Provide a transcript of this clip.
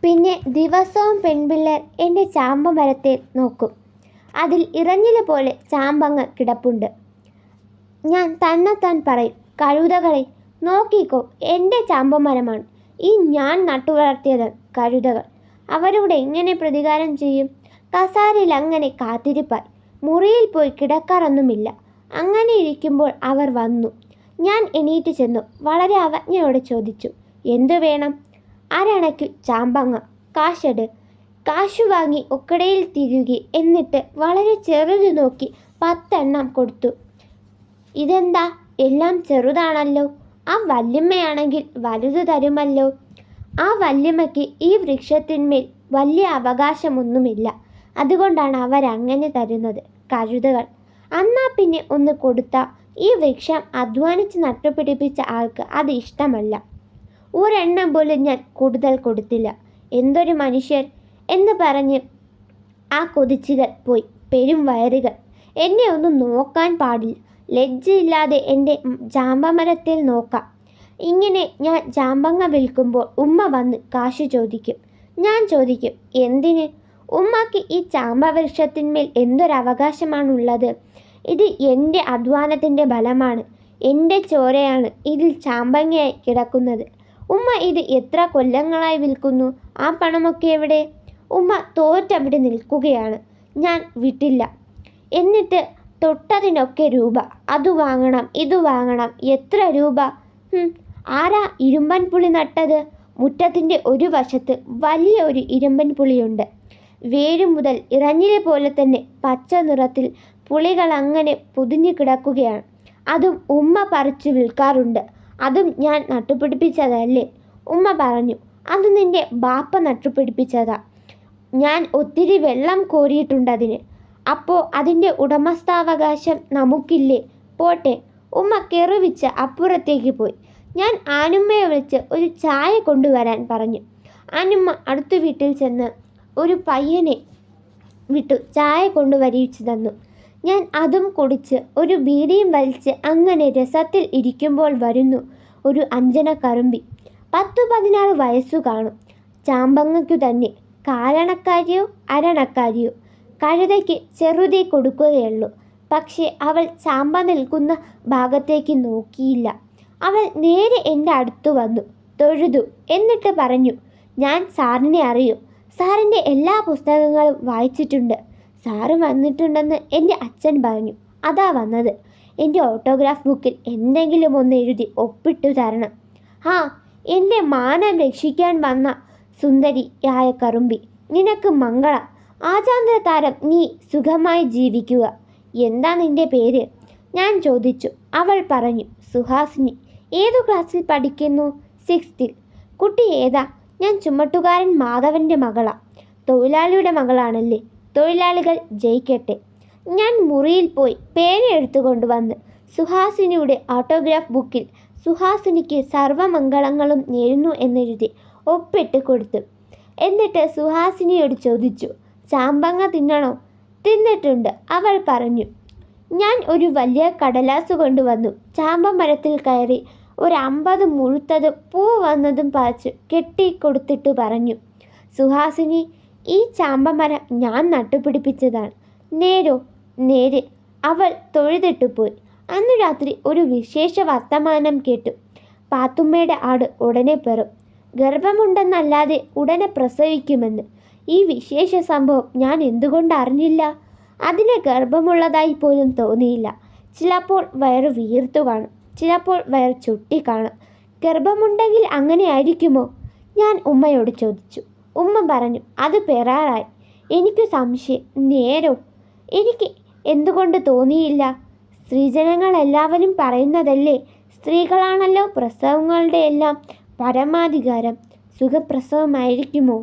പിന്നെ ദിവസവും പെൺപിള്ളേർ എൻ്റെ ചാമ്പ മരത്തെ നോക്കും. അതിൽ ഇറഞ്ഞില പോലെ ചാമ്പങ്ങ് കിടപ്പുണ്ട്. ഞാൻ തന്നെത്താൻ പറയും, കഴുതകളെ നോക്കിക്കോ, എൻ്റെ ചാമ്പമരമാണ് ഈ ഞാൻ നട്ടുവളർത്തിയത്. കഴുതകൾ അവരോട് എങ്ങനെ പ്രതികാരം ചെയ്യും? കസാരയിൽ അങ്ങനെ കാത്തിരിപ്പായി. മുറിയിൽ പോയി കിടക്കാറൊന്നുമില്ല. അങ്ങനെ ഇരിക്കുമ്പോൾ അവർ വന്നു. ഞാൻ എണീറ്റ് ചെന്നു. വളരെ അവജ്ഞയോടെ ചോദിച്ചു, എന്തു വേണം? അരണയ്ക്കു ചാമ്പങ്ങ, കാശെട്. കാശു വാങ്ങി ഒക്കടയിൽ തിരുകി. എന്നിട്ട് വളരെ ചെറുത് നോക്കി 10 എണ്ണം കൊടുത്തു. ഇതെന്താ, എല്ലാം ചെറുതാണല്ലോ. ആ വല്യമ്മയാണെങ്കിൽ വലുത് തരുമല്ലോ. ആ വല്യമ്മയ്ക്ക് ഈ വൃക്ഷത്തിന്മേൽ വലിയ അവകാശമൊന്നുമില്ല. അതുകൊണ്ടാണ് അവരങ്ങനെ തരുന്നത്. കഴുതകൾ അന്നാ പിന്നെ ഒന്ന് കൊടുത്താൽ ഈ വൃക്ഷം അധ്വാനിച്ച് നട്ടുപിടിപ്പിച്ച ആൾക്ക് അത് ഇഷ്ടമല്ല. ഒരെണ്ണം പോലും ഞാൻ കൂടുതൽ കൊടുത്തില്ല. എന്തൊരു മനുഷ്യർ എന്ന് പറഞ്ഞ് ആ കൊതിച്ചുകൾ പോയി. പെരും വയറുകൾ. എന്നെ ഒന്നും നോക്കാൻ പാടില്ല. ലജ്ജയില്ലാതെ എൻ്റെ ചാമ്പമരത്തിൽ നോക്കാം. ഇങ്ങനെ ഞാൻ ചാമ്പങ്ങ വിൽക്കുമ്പോൾ ഉമ്മ വന്ന് കാശ് ചോദിക്കും. ഞാൻ ചോദിക്കും, എന്തിന്? ഉമ്മക്ക് ഈ ചാമ്പവൃക്ഷത്തിന്മേൽ എന്തൊരവകാശമാണുള്ളത്? ഇത് എൻ്റെ അധ്വാനത്തിൻ്റെ ഫലമാണ്. എൻ്റെ ചോരയാണ് ഇതിൽ ചാമ്പങ്ങയായി കിടക്കുന്നത്. ഉമ്മ ഇത് എത്ര കൊല്ലങ്ങളായി വിൽക്കുന്നു? ആ പണമൊക്കെ എവിടെ? ഉമ്മ തോറ്റവിടെ നിൽക്കുകയാണ്. ഞാൻ വിട്ടില്ല. എന്നിട്ട് തൊട്ടതിനൊക്കെ രൂപ. അത് വാങ്ങണം, ഇത് വാങ്ങണം. എത്ര രൂപ? ആരാ ഇരുമ്പൻ പുളി നട്ടത്? മുറ്റത്തിൻ്റെ ഒരു വശത്ത് വലിയ ഒരു ഇരുമ്പൻ പുളിയുണ്ട്. വേരു മുതൽ ഇറഞ്ഞിലെ പോലെ തന്നെ പച്ച നിറത്തിൽ പുളികൾ അങ്ങനെ പൊതിഞ്ഞു കിടക്കുകയാണ്. അതും ഉമ്മ പറിച്ചു വിൽക്കാറുണ്ട്. അതും ഞാൻ നട്ടുപിടിപ്പിച്ചതല്ലേ? ഉമ്മ പറഞ്ഞു, അത് നിന്റെ ബാപ്പ നട്ടുപിടിപ്പിച്ചതാ. ഞാൻ ഒത്തിരി വെള്ളം കോരിയിട്ടുണ്ടതിന്. അപ്പോൾ അതിൻ്റെ ഉടമസ്ഥാവകാശം നമുക്കില്ലേ? പോട്ടെ. ഉമ്മ കെറുവിച്ച് അപ്പുറത്തേക്ക് പോയി. ഞാൻ ആനുമ്മയെ വിളിച്ച് ഒരു ചായ കൊണ്ടുവരാൻ പറഞ്ഞു. ആനുമ്മ അടുത്ത വീട്ടിൽ ചെന്ന് ഒരു പയ്യനെ വിട്ടു ചായ കൊണ്ടുവരിച്ചു തന്നു. ഞാൻ അതും കുടിച്ച് ഒരു ബീഡിയും വലിച്ച് അങ്ങനെ രസത്തിൽ ഇരിക്കുമ്പോൾ വരുന്നു ഒരു അഞ്ജന കറുമ്പി. 10-16 വയസ്സു കാണും. ചാമ്പങ്ങയ്ക്കു തന്നെ. കാരണക്കാരിയോ അരണക്കാരിയോ? കഴുതയ്ക്ക് ചെറുതേ കൊടുക്കുകയുള്ളൂ. പക്ഷേ അവൾ ചാമ്പ നിൽക്കുന്ന ഭാഗത്തേക്ക് നോക്കിയില്ല. അവൾ നേരെ എൻ്റെ അടുത്തു വന്നു തൊഴുതു. എന്നിട്ട് പറഞ്ഞു, ഞാൻ സാറിനെ അറിയും. സാറിൻ്റെ എല്ലാ പുസ്തകങ്ങളും വായിച്ചിട്ടുണ്ട്. സാറ് വന്നിട്ടുണ്ടെന്ന് എൻ്റെ അച്ഛൻ പറഞ്ഞു. അതാ വന്നത്. എൻ്റെ ഓട്ടോഗ്രാഫ് ബുക്കിൽ എന്തെങ്കിലും ഒന്ന് എഴുതി ഒപ്പിട്ടു തരണം. ആ, എൻ്റെ മാനം രക്ഷിക്കാൻ വന്ന സുന്ദരിയായ കറുമ്പി, നിനക്ക് മംഗളം. ആചാന്ദ്ര താരം, നീ സുഖമായി ജീവിക്കുക. എന്താ നിൻ്റെ പേര്? ഞാൻ ചോദിച്ചു. അവൾ പറഞ്ഞു, സുഹാസിനി. ഏതു ക്ലാസ്സിൽ പഠിക്കുന്നു? 6th. കുട്ടി ഏതാ? ഞാൻ ചുമട്ടുകാരൻ മാധവൻ്റെ മകളാ. തൊഴിലാളിയുടെ മകളാണല്ലേ? തൊഴിലാളികൾ ജയിക്കട്ടെ. ഞാൻ മുറിയിൽ പോയി പേന എടുത്തുകൊണ്ടുവന്ന് സുഹാസിനിയുടെ ഓട്ടോഗ്രാഫ് ബുക്കിൽ സുഹാസിനിക്ക് സർവമംഗളങ്ങളും നേരുന്നു എന്നെഴുതി ഒപ്പിട്ട് കൊടുത്തു. എന്നിട്ട് സുഹാസിനിയോട് ചോദിച്ചു, ചാമ്പങ്ങ തിന്നണോ? തിന്നിട്ടുണ്ട്, അവൾ പറഞ്ഞു. ഞാൻ ഒരു വലിയ കടലാസ് കൊണ്ടുവന്നു. ചാമ്പ മരത്തിൽ കയറി ഒരു 50 മുഴുത്തതും പൂ വന്നതും പറിച്ച് കെട്ടിക്കൊടുത്തിട്ട് പറഞ്ഞു, സുഹാസിനി, ഈ ചാമ്പമരം ഞാൻ നട്ടുപിടിപ്പിച്ചതാണ്. നേരോ? നേര്. അവൾ തൊഴുതിട്ടു പോയി. അന്ന് രാത്രി ഒരു വിശേഷ വർത്തമാനം കേട്ടു. പാത്തുമ്മയുടെ ആട് ഉടനെ പെറും. ഗർഭമുണ്ടെന്നല്ലാതെ ഉടനെ പ്രസവിക്കുമെന്ന്. ഈ വിശേഷ സംഭവം ഞാൻ എന്തുകൊണ്ട് അറിഞ്ഞില്ല? അതിന് ഗർഭമുള്ളതായി പോലും തോന്നിയില്ല. ചിലപ്പോൾ വയറ് വീർത്തു കാണും, ചിലപ്പോൾ വയറ് ചുട്ടി കാണും. ഗർഭമുണ്ടെങ്കിൽ അങ്ങനെ ആയിരിക്കുമോ? ഞാൻ ഉമ്മയോട് ചോദിച്ചു. ഉമ്മ പറഞ്ഞു, അത് പെറാറായി. എനിക്ക് സംശയം. നേരോ? എനിക്ക് എന്തുകൊണ്ട് തോന്നിയില്ല? സ്ത്രീജനങ്ങളെല്ലാവരും പറയുന്നതല്ലേ, സ്ത്രീകളാണല്ലോ പ്രസവങ്ങളുടെ എല്ലാം പരമാധികാരം. സുഖപ്രസവമായിരിക്കുമോ?